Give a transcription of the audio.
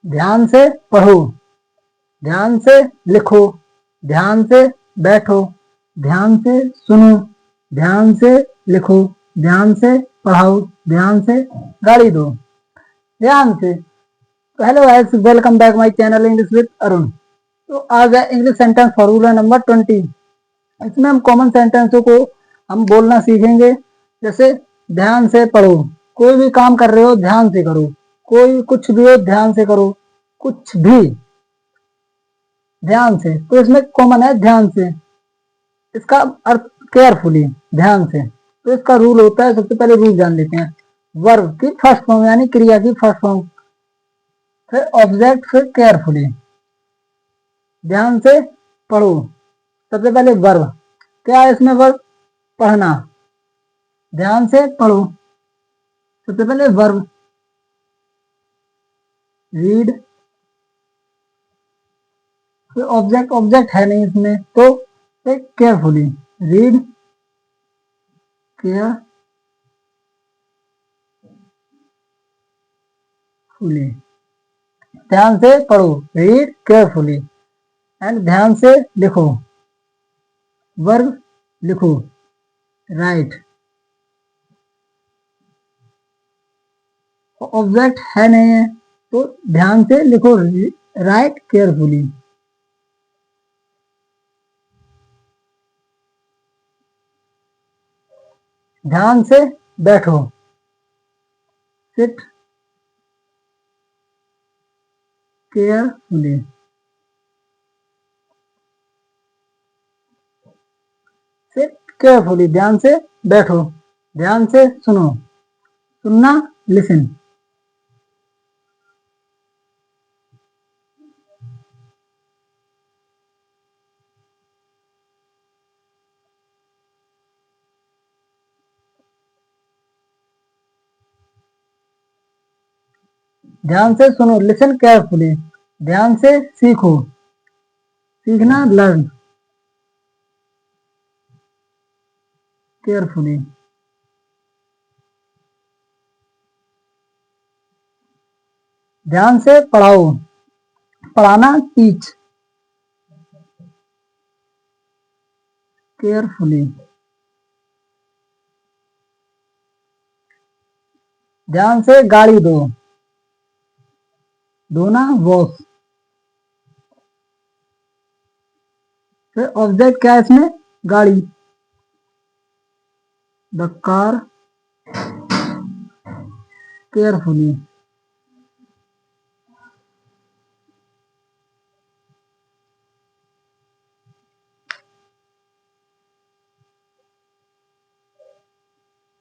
ध्यान से पढ़ो, ध्यान से लिखो, ध्यान से बैठो, ध्यान से सुनो, ध्यान से लिखो, ध्यान से पढ़ाओ, ध्यान से गाड़ी दो। ध्यान से। तो hello guys, welcome back my channel English with Arun. तो आज है इंग्लिश सेंटेंस फॉर्मूला नंबर 20। इसमें हम कॉमन सेंटेंसों को हम बोलना सीखेंगे। जैसे ध्यान से पढ़ो, कोई भी काम कर रहे हो ध्यान से करो, कोई कुछ भी हो ध्यान से करो, कुछ भी ध्यान से। तो इसमें कॉमन है ध्यान से। इसका अर्थ केयरफुली, ध्यान से। तो इसका रूल होता है, सबसे पहले रूल जान लेते हैं। वर्ब की फर्स्ट फॉर्म यानी क्रिया की फर्स्ट फॉर्म, फिर ऑब्जेक्ट, फिर केयरफुली। ध्यान से पढ़ो, सबसे पहले वर्ब। क्या है इसमें वर्ब? पढ़ना। ध्यान से पढ़ो, सबसे पहले वर्ब रीड, फिर ऑब्जेक्ट। ऑब्जेक्ट है नहीं इसमें, तो केयरफुली, रीड केयरफुली। ध्यान से पढ़ो, रीड केयरफुली, एंड ध्यान से लिखो, वर्ब लिखो, राइट। ऑब्जेक्ट है नहीं है, तो ध्यान से लिखो, राइट केयरफुली। ध्यान से बैठो, सिट केयरफुली। सिट केयरफुली, ध्यान से बैठो। ध्यान से सुनो, सुनना लिसन। ध्यान से सुनो, लिसन केयरफुली। ध्यान से सीखो, सीखना लर्न केयरफुली। ध्यान से पढ़ाओ, पढ़ाना टीच केयरफुली। ध्यान से गाड़ी दो, धोना वॉश। फिर ऑब्जेक्ट क्या है इसमें? गाड़ी, द कार केयरफुली।